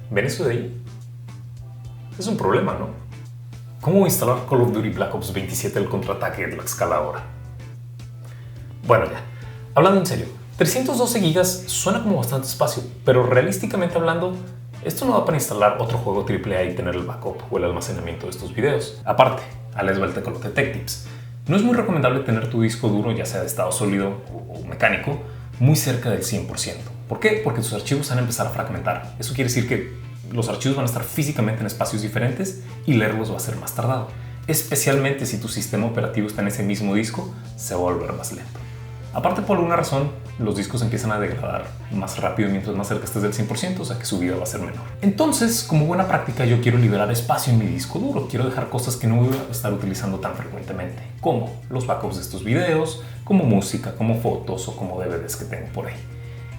¿Ven eso de ahí? Es un problema, ¿no? ¿Cómo instalar Call of Duty Black Ops 27 el contraataque de la escala ahora? Bueno, ya. Hablando en serio, 312 GB suena como bastante espacio, pero realísticamente hablando, esto no da para instalar otro juego AAA y tener el backup o el almacenamiento de estos videos. Aparte, a les va el Tecolote Tech Tips. No es muy recomendable tener tu disco duro, ya sea de estado sólido o mecánico, muy cerca del 100%. ¿Por qué? Porque tus archivos van a empezar a fragmentar. Eso quiere decir que los archivos van a estar físicamente en espacios diferentes y leerlos va a ser más tardado. Especialmente si tu sistema operativo está en ese mismo disco, se va a volver más lento. Aparte, por alguna razón, los discos empiezan a degradar más rápido mientras más cerca estés del 100%, o sea que su vida va a ser menor. Entonces, como buena práctica, yo quiero liberar espacio en mi disco duro. Quiero dejar cosas que no voy a estar utilizando tan frecuentemente, como los backups de estos videos, como música, como fotos o como DVDs que tengo por ahí.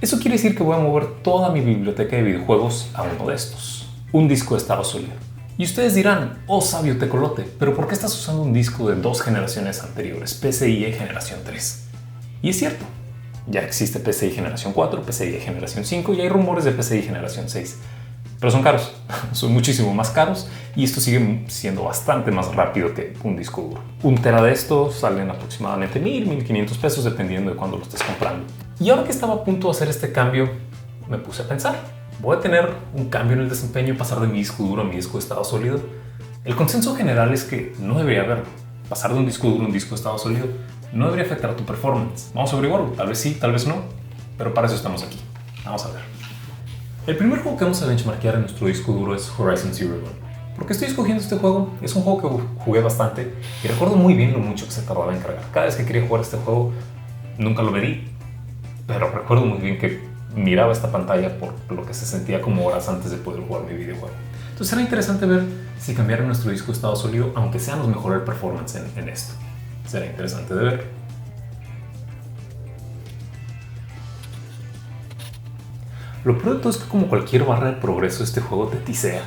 Eso quiere decir que voy a mover toda mi biblioteca de videojuegos a uno de estos, un disco de estado sólido. Y ustedes dirán, oh sabio tecolote, pero ¿por qué estás usando un disco de 2 generaciones anteriores, PCIe generación 3? Y es cierto, ya existe PCI generación 4, PCIe generación 5 y hay rumores de PCI generación 6. Pero son caros, son muchísimo más caros y esto sigue siendo bastante más rápido que un disco duro. Un tera de estos salen aproximadamente 1,000, 1,500 pesos dependiendo de cuándo lo estés comprando. Y ahora que estaba a punto de hacer este cambio, me puse a pensar, ¿voy a tener un cambio en el desempeño y pasar de mi disco duro a mi disco de estado sólido? El consenso general es que no debería haberlo. Pasar de un disco duro a un disco de estado sólido no debería afectar a tu performance. Vamos a averiguarlo, tal vez sí, tal vez no, pero para eso estamos aquí. Vamos a ver. El primer juego que vamos a benchmarkear en nuestro disco duro es Horizon Zero Dawn. ¿Por qué estoy escogiendo este juego? Es un juego que jugué bastante y recuerdo muy bien lo mucho que se tardaba en cargar. Cada vez que quería jugar este juego, nunca lo medí, pero recuerdo muy bien que miraba esta pantalla por lo que se sentía como horas antes de poder jugar mi videojuego. Entonces era interesante ver si cambiara nuestro disco de estado sólido, aunque sea nos mejore el performance en esto. Será interesante de ver. Lo peor de todo es que como cualquier barra de progreso este juego te tisea.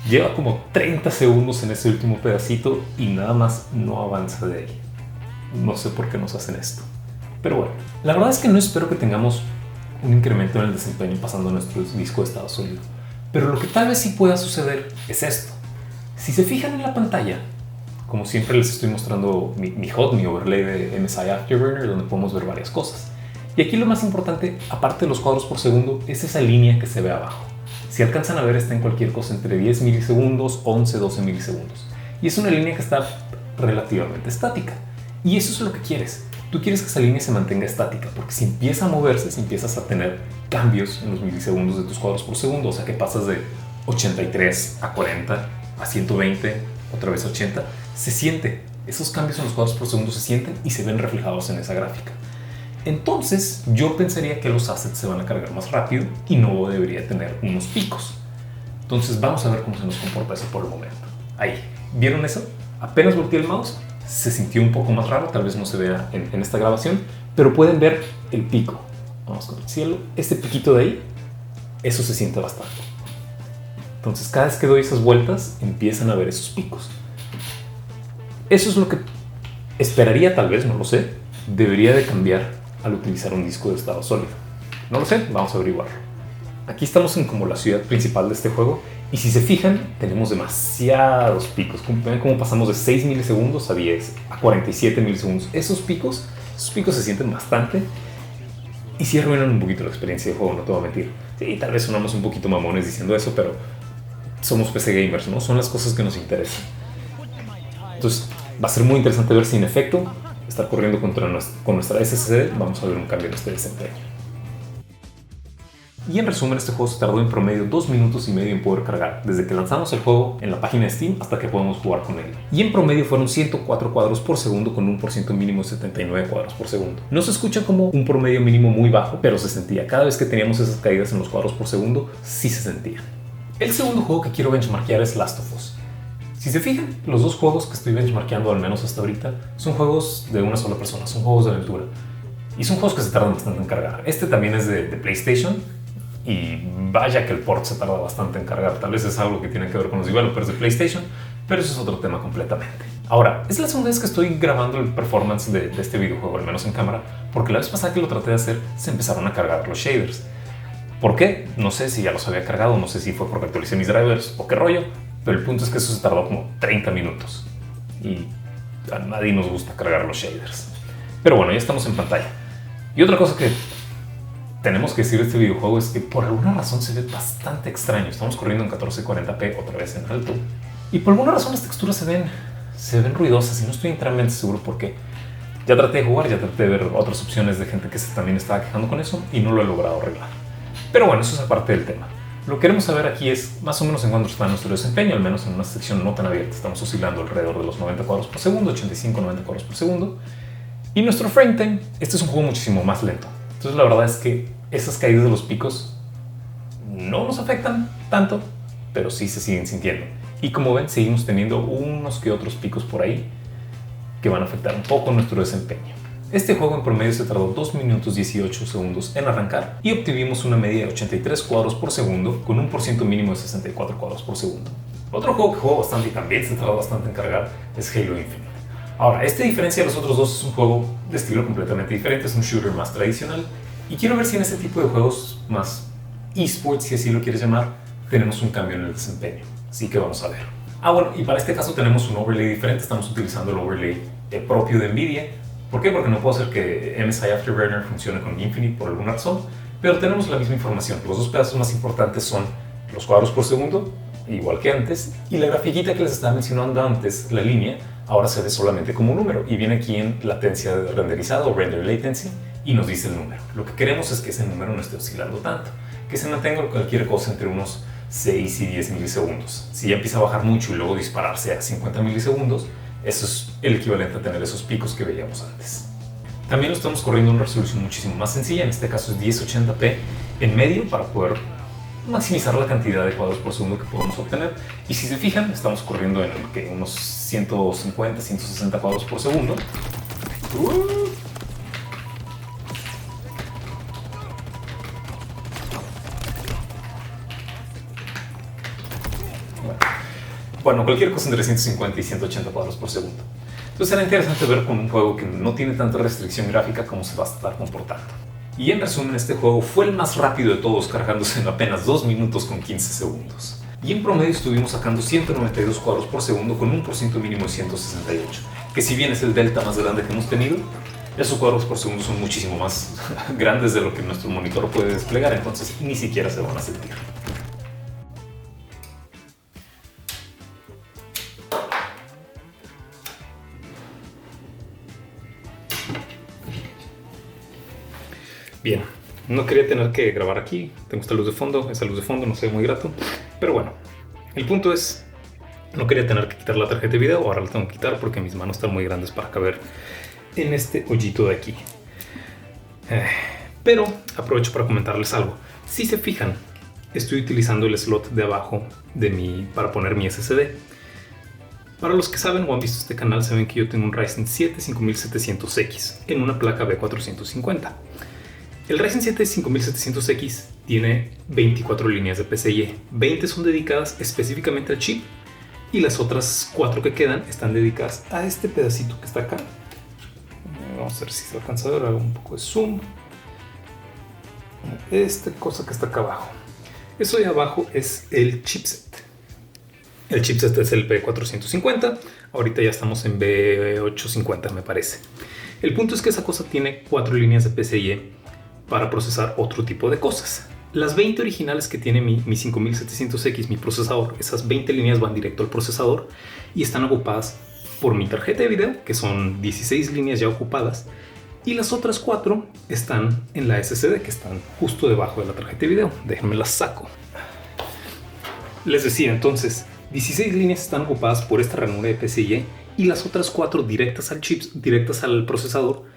Lleva como 30 segundos en ese último pedacito y nada más no avanza de ahí. No sé por qué nos hacen esto. Pero bueno, la verdad es que no espero que tengamos un incremento en el desempeño pasando nuestro disco de estado sólido. Pero lo que tal vez sí pueda suceder es esto. Si se fijan en la pantalla, como siempre les estoy mostrando mi HUD, mi overlay de MSI Afterburner, donde podemos ver varias cosas. Y aquí lo más importante, aparte de los cuadros por segundo, es esa línea que se ve abajo. Si alcanzan a ver, está en cualquier cosa entre 10 milisegundos, 11, 12 milisegundos. Y es una línea que está relativamente estática. Y eso es lo que quieres. Tú quieres que esa línea se mantenga estática, porque si empieza a moverse, si empiezas a tener cambios en los milisegundos de tus cuadros por segundo, o sea que pasas de 83 a 40, a 120, otra vez 80, se siente. Esos cambios en los cuadros por segundo se sienten y se ven reflejados en esa gráfica. Entonces, yo pensaría que los assets se van a cargar más rápido y no debería tener unos picos. Entonces, vamos a ver cómo se nos comporta eso por el momento. Ahí, ¿vieron eso? Apenas volteé el mouse, se sintió un poco más raro, tal vez no se vea en esta grabación, pero pueden ver el pico. Vamos con el cielo. Este piquito de ahí, eso se siente bastante. Entonces, cada vez que doy esas vueltas, empiezan a ver esos picos. Eso es lo que esperaría, tal vez, no lo sé, debería de cambiar al utilizar un disco de estado sólido. No lo sé, vamos a averiguarlo. Aquí estamos en como la ciudad principal de este juego y si se fijan, tenemos demasiados picos. Ven cómo pasamos de 6 milisegundos a 10, a 47 milisegundos. Esos picos se sienten bastante y sí arruinan un poquito la experiencia de juego, no te voy a mentir. Sí, tal vez sonamos un poquito mamones diciendo eso, pero somos PC gamers, ¿no? Son las cosas que nos interesan. Entonces, va a ser muy interesante ver si en efecto estar corriendo con nuestra SSD, vamos a ver un cambio en este desempeño. Y en resumen, este juego se tardó en promedio 2 minutos y medio en poder cargar, desde que lanzamos el juego en la página de Steam hasta que podemos jugar con él. Y en promedio fueron 104 cuadros por segundo con un porciento mínimo de 79 cuadros por segundo. No se escucha como un promedio mínimo muy bajo, pero se sentía. Cada vez que teníamos esas caídas en los cuadros por segundo, sí se sentía. El segundo juego que quiero benchmarkear es Last of Us. Si se fijan, los dos juegos que estoy benchmarkeando, al menos hasta ahorita, son juegos de una sola persona, son juegos de aventura. Y son juegos que se tardan bastante en cargar. Este también es de PlayStation y vaya que el port se tarda bastante en cargar. Tal vez es algo que tiene que ver con los developers de PlayStation, pero eso es otro tema completamente. Ahora, es la segunda vez que estoy grabando el performance de este videojuego, al menos en cámara, porque la vez pasada que lo traté de hacer, se empezaron a cargar los shaders. ¿Por qué? No sé si ya los había cargado, no sé si fue porque actualicé mis drivers o qué rollo, pero el punto es que eso se tardó como 30 minutos y a nadie nos gusta cargar los shaders. Pero bueno, ya estamos en pantalla. Y otra cosa que tenemos que decir de este videojuego es que por alguna razón se ve bastante extraño. Estamos corriendo en 1440p, otra vez en alto, y por alguna razón las texturas se ven ruidosas y no estoy enteramente seguro por qué. Ya traté de jugar, ya traté de ver otras opciones de gente que también estaba quejando con eso y no lo he logrado arreglar. Pero bueno, eso es aparte del tema. Lo que queremos saber aquí es más o menos en cuánto está nuestro desempeño, al menos en una sección no tan abierta. Estamos oscilando alrededor de los 90 cuadros por segundo, 85-90 cuadros por segundo. Y nuestro frame time, este es un juego muchísimo más lento. Entonces la verdad es que esas caídas de los picos no nos afectan tanto, pero sí se siguen sintiendo. Y como ven, seguimos teniendo unos que otros picos por ahí que van a afectar un poco nuestro desempeño. Este juego en promedio se tardó 2 minutos 18 segundos en arrancar y obtuvimos una media de 83 cuadros por segundo con un porciento mínimo de 64 cuadros por segundo. Otro juego que juego bastante y también se tardó bastante en cargar es Halo Infinite. Ahora, a diferencia de los otros dos, es un juego de estilo completamente diferente, es un shooter más tradicional y quiero ver si en este tipo de juegos más esports, si así lo quieres llamar, tenemos un cambio en el desempeño. Así que vamos a ver. Bueno, y para este caso tenemos un overlay diferente, estamos utilizando el overlay propio de NVIDIA. ¿Por qué? Porque no puedo hacer que MSI Afterburner funcione con Infinite por alguna razón, pero tenemos la misma información. Los dos pedazos más importantes son los cuadros por segundo, igual que antes, y la grafiquita que les estaba mencionando antes, la línea, ahora se ve solamente como un número y viene aquí en latencia renderizada o render latency y nos dice el número. Lo que queremos es que ese número no esté oscilando tanto, que se mantenga cualquier cosa entre unos 6 y 10 milisegundos. Si ya empieza a bajar mucho y luego dispararse a 50 milisegundos, eso es el equivalente a tener esos picos que veíamos antes. También lo estamos corriendo en una resolución muchísimo más sencilla, en este caso es 1080p en medio para poder maximizar la cantidad de cuadros por segundo que podemos obtener. Y si se fijan, estamos corriendo en unos 150, 160 cuadros por segundo. Bueno, cualquier cosa entre 150 y 180 cuadros por segundo. Entonces será interesante ver con un juego que no tiene tanta restricción gráfica cómo se va a estar comportando. Y en resumen, este juego fue el más rápido de todos, cargándose en apenas 2 minutos con 15 segundos. Y en promedio estuvimos sacando 192 cuadros por segundo con un porciento mínimo de 168, que si bien es el delta más grande que hemos tenido, esos cuadros por segundo son muchísimo más grandes de lo que nuestro monitor puede desplegar, entonces ni siquiera se van a sentir. Bien, no quería tener que grabar aquí, tengo esta luz de fondo, esa luz de fondo no se ve muy grato, pero bueno, el punto es, no quería tener que quitar la tarjeta de video, ahora la tengo que quitar porque mis manos están muy grandes para caber en este hoyito de aquí. Pero aprovecho para comentarles algo. Si se fijan, estoy utilizando el slot de abajo para poner mi SSD. Para los que saben o han visto este canal, saben que yo tengo un Ryzen 7 5700X en una placa B450. El Ryzen 7 5700X tiene 24 líneas de PCIe, 20 son dedicadas específicamente al chip y las otras 4 que quedan están dedicadas a este pedacito que está acá. Vamos a ver si se alcanza a ver, hago un poco de zoom. Esta cosa que está acá abajo. Eso de abajo es el chipset. El chipset es el B450, ahorita ya estamos en B850 me parece. El punto es que esa cosa tiene 4 líneas de PCIe para procesar otro tipo de cosas. Las 20 originales que tiene mi 5700X, mi procesador, esas 20 líneas van directo al procesador y están ocupadas por mi tarjeta de video, que son 16 líneas ya ocupadas, y las otras 4 están en la SSD, que están justo debajo de la tarjeta de video. Déjenme las saco. Les decía entonces, 16 líneas están ocupadas por esta ranura de PCIe y las otras 4 directas al chip, directas al procesador,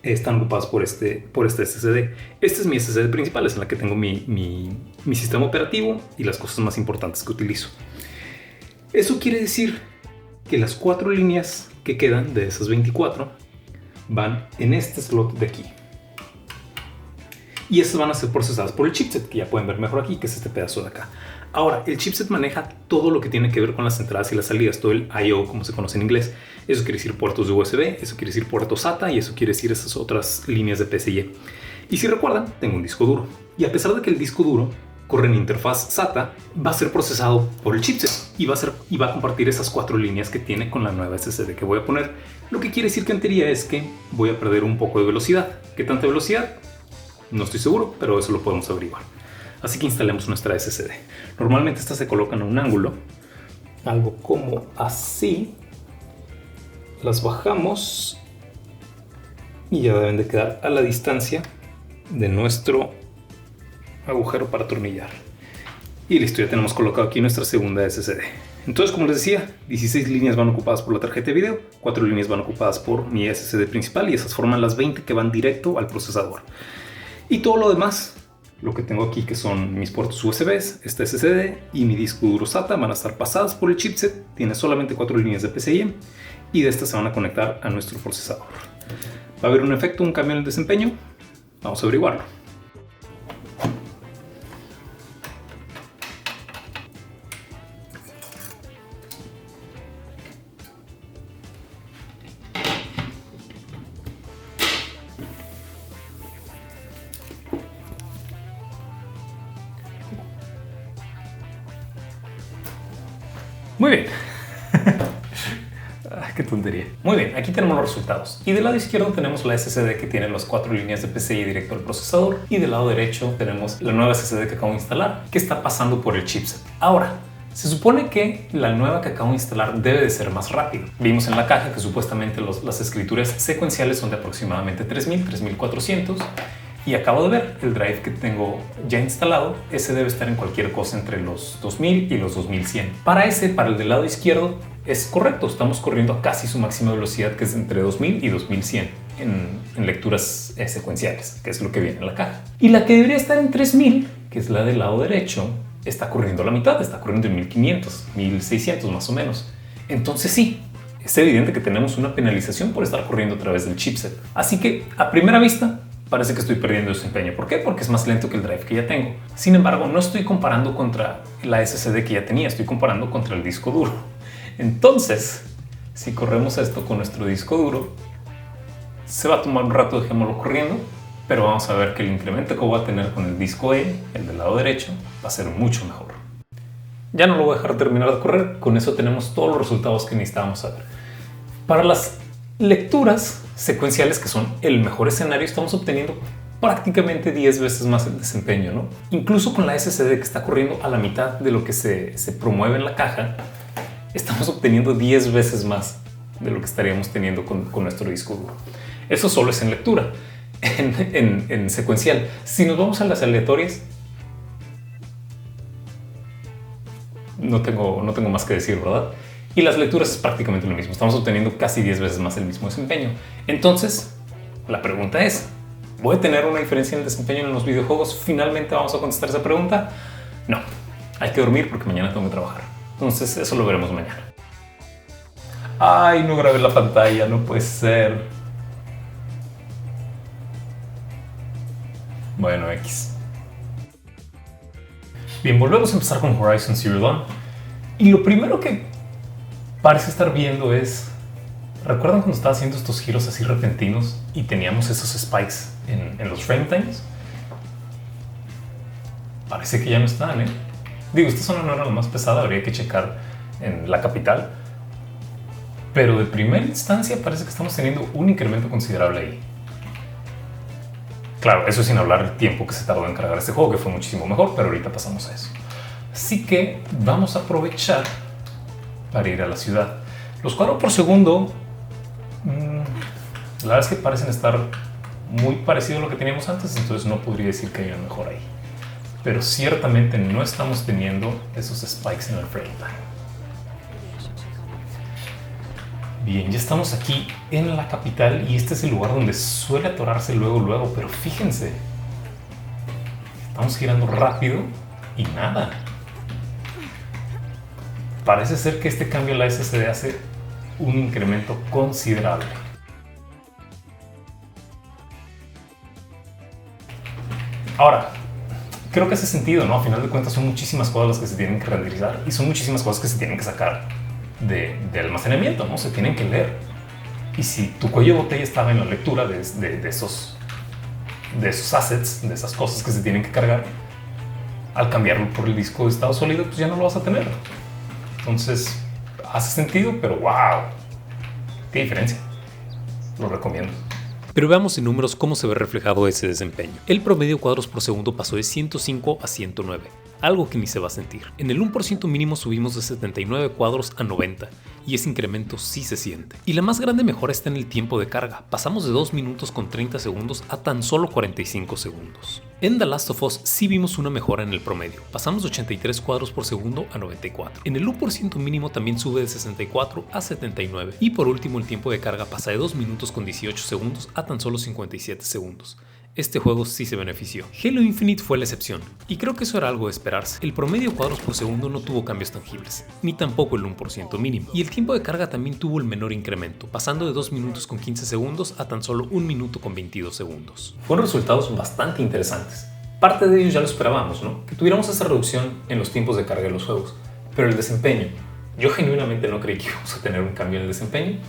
están ocupadas por este SSD. Este es mi SSD principal, es en la que tengo mi sistema operativo y las cosas más importantes que utilizo. Eso quiere decir que las 4 líneas que quedan de esas 24 van en este slot de aquí. Y estas van a ser procesadas por el chipset, que ya pueden ver mejor aquí, que es este pedazo de acá. Ahora, el chipset maneja todo lo que tiene que ver con las entradas y las salidas, todo el I/O, como se conoce en inglés. Eso quiere decir puertos de USB, eso quiere decir puertos SATA y eso quiere decir esas otras líneas de PCIe. Y si recuerdan, tengo un disco duro. Y a pesar de que el disco duro corre en interfaz SATA, va a ser procesado por el chipset y va a compartir esas 4 líneas que tiene con la nueva SSD que voy a poner. Lo que quiere decir que en teoría es que voy a perder un poco de velocidad. ¿Qué tanta velocidad? No estoy seguro, pero eso lo podemos averiguar. Así que instalemos nuestra SSD. Normalmente estas se colocan en un ángulo, algo como así. Las bajamos y ya deben de quedar a la distancia de nuestro agujero para atornillar. Y listo, ya tenemos colocado aquí nuestra segunda SSD. Entonces, como les decía, 16 líneas van ocupadas por la tarjeta de video, 4 líneas van ocupadas por mi SSD principal y esas forman las 20 que van directo al procesador. Y todo lo demás, lo que tengo aquí que son mis puertos USBs, esta SSD y mi disco duro SATA van a estar pasadas por el chipset. Tiene solamente 4 líneas de PCIe y de estas se van a conectar a nuestro procesador. ¿Va a haber un efecto, un cambio en el desempeño? Vamos a averiguarlo. Muy bien. Qué tontería. Muy bien, aquí tenemos los resultados. Y del lado izquierdo tenemos la SSD que tiene las 4 líneas de PCI directo al procesador. Y del lado derecho tenemos la nueva SSD que acabo de instalar, que está pasando por el chipset. Ahora, se supone que la nueva que acabo de instalar debe de ser más rápido. Vimos en la caja que supuestamente las escrituras secuenciales son de aproximadamente 3000, 3400. Y acabo de ver el drive que tengo ya instalado. Ese debe estar en cualquier cosa entre los 2000 y los 2100. Para el del lado izquierdo, es correcto. Estamos corriendo a casi su máxima velocidad, que es entre 2000 y 2100 en lecturas secuenciales, que es lo que viene en la caja. Y la que debería estar en 3000, que es la del lado derecho, está corriendo a la mitad. Está corriendo en 1500, 1600 más o menos. Entonces sí, es evidente que tenemos una penalización por estar corriendo a través del chipset. Así que a primera vista parece que estoy perdiendo desempeño. ¿Por qué? Porque es más lento que el drive que ya tengo. Sin embargo, no estoy comparando contra la SSD que ya tenía, estoy comparando contra el disco duro. Entonces, si corremos esto con nuestro disco duro, se va a tomar un rato, dejémoslo corriendo, pero vamos a ver que el incremento que voy a tener con el disco E, el del lado derecho, va a ser mucho mejor. Ya no lo voy a dejar terminar de correr, con eso tenemos todos los resultados que necesitábamos saber. Para las lecturas secuenciales, que son el mejor escenario, estamos obteniendo prácticamente 10 veces más el desempeño, ¿no? Incluso con la SSD que está corriendo a la mitad de lo que se promueve en la caja, estamos obteniendo 10 veces más de lo que estaríamos teniendo con nuestro disco duro. Eso solo es en lectura. En secuencial, si nos vamos a las aleatorias, no tengo más que decir, ¿verdad? Y las lecturas es prácticamente lo mismo. Estamos obteniendo casi 10 veces más el mismo desempeño. Entonces, la pregunta es, ¿voy a tener una diferencia en el desempeño en los videojuegos? ¿Finalmente vamos a contestar esa pregunta? No, hay que dormir porque mañana tengo que trabajar. Entonces, eso lo veremos mañana. Ay, no grabé la pantalla, no puede ser. Bueno, X. Bien, volvemos a empezar con Horizon Zero Dawn. Y lo primero que parece estar viendo es... ¿Recuerdan cuando estaba haciendo estos giros así repentinos y teníamos esos spikes en los frame times? Parece que ya no están, ¿eh? Digo, esta zona no era la más pesada, habría que checar en la capital. Pero de primera instancia parece que estamos teniendo un incremento considerable ahí. Claro, eso sin hablar del tiempo que se tardó en cargar este juego, que fue muchísimo mejor, pero ahorita pasamos a eso. Así que vamos a aprovechar para ir a la ciudad. Los cuadros por segundo, la verdad es que parecen estar muy parecidos a lo que teníamos antes, entonces no podría decir que hay una mejor ahí. Pero ciertamente no estamos teniendo esos spikes en el frame time. Bien, ya estamos aquí en la capital y este es el lugar donde suele atorarse luego, pero fíjense, estamos girando rápido y nada. Parece ser que este cambio en la SSD hace un incremento considerable. Ahora, creo que hace sentido, ¿no? A final de cuentas son muchísimas cosas las que se tienen que renderizar y son muchísimas cosas que se tienen que sacar de almacenamiento, ¿no? Se tienen que leer. Y si tu cuello de botella estaba en la lectura de esos de esos assets, de esas cosas que se tienen que cargar, al cambiarlo por el disco de estado sólido, pues ya no lo vas a tener. Entonces, hace sentido, pero wow, qué diferencia. Lo recomiendo. Pero veamos en números cómo se ve reflejado ese desempeño. El promedio cuadros por segundo pasó de 105 a 109, algo que ni se va a sentir. En el 1% mínimo subimos de 79 cuadros a 90, y ese incremento sí se siente. Y la más grande mejora está en el tiempo de carga. Pasamos de 2 minutos con 30 segundos a tan solo 45 segundos. En The Last of Us sí vimos una mejora en el promedio. Pasamos de 83 cuadros por segundo a 94. En el 1% mínimo también sube de 64 a 79. Y por último el tiempo de carga pasa de 2 minutos con 18 segundos a tan solo 57 segundos. Este juego sí se benefició. Halo Infinite fue la excepción, y creo que eso era algo de esperarse. El promedio cuadros por segundo no tuvo cambios tangibles, ni tampoco el 1% mínimo, y el tiempo de carga también tuvo el menor incremento, pasando de 2 minutos con 15 segundos a tan solo 1 minuto con 22 segundos. Fueron resultados bastante interesantes. Parte de ellos ya lo esperábamos, ¿no? Que tuviéramos esa reducción en los tiempos de carga de los juegos, pero el desempeño, yo genuinamente no creí que íbamos a tener un cambio en el desempeño,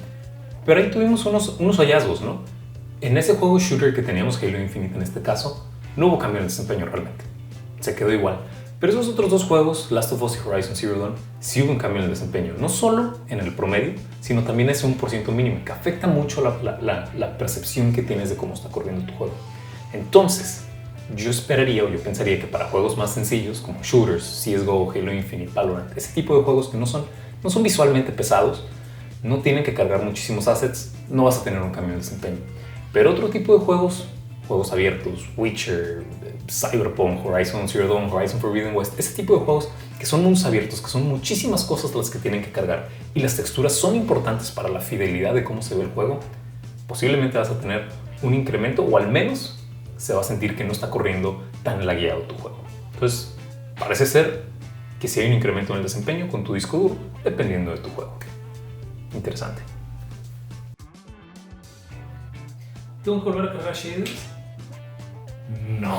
pero ahí tuvimos unos hallazgos, ¿no? En ese juego shooter que teníamos, Halo Infinite en este caso, no hubo cambio en el desempeño realmente. Se quedó igual. Pero esos otros dos juegos, Last of Us y Horizon Zero Dawn, sí hubo un cambio en el desempeño. No solo en el promedio, sino también ese 1% mínimo, que afecta mucho la percepción que tienes de cómo está corriendo tu juego. Entonces, yo esperaría o yo pensaría que para juegos más sencillos, como shooters, CSGO, Halo Infinite, Valorant, ese tipo de juegos que no son visualmente pesados, no tienen que cargar muchísimos assets, no vas a tener un cambio en el desempeño. Pero otro tipo de juegos abiertos, Witcher, Cyberpunk, Horizon Zero Dawn, Horizon Forbidden West, ese tipo de juegos que son mundos abiertos, que son muchísimas cosas las que tienen que cargar y las texturas son importantes para la fidelidad de cómo se ve el juego, posiblemente vas a tener un incremento o al menos se va a sentir que no está corriendo tan lagueado tu juego. Entonces, parece ser que sí hay un incremento en el desempeño con tu disco duro, dependiendo de tu juego. Interesante. ¿Tengo que volver a cargar shaders? No.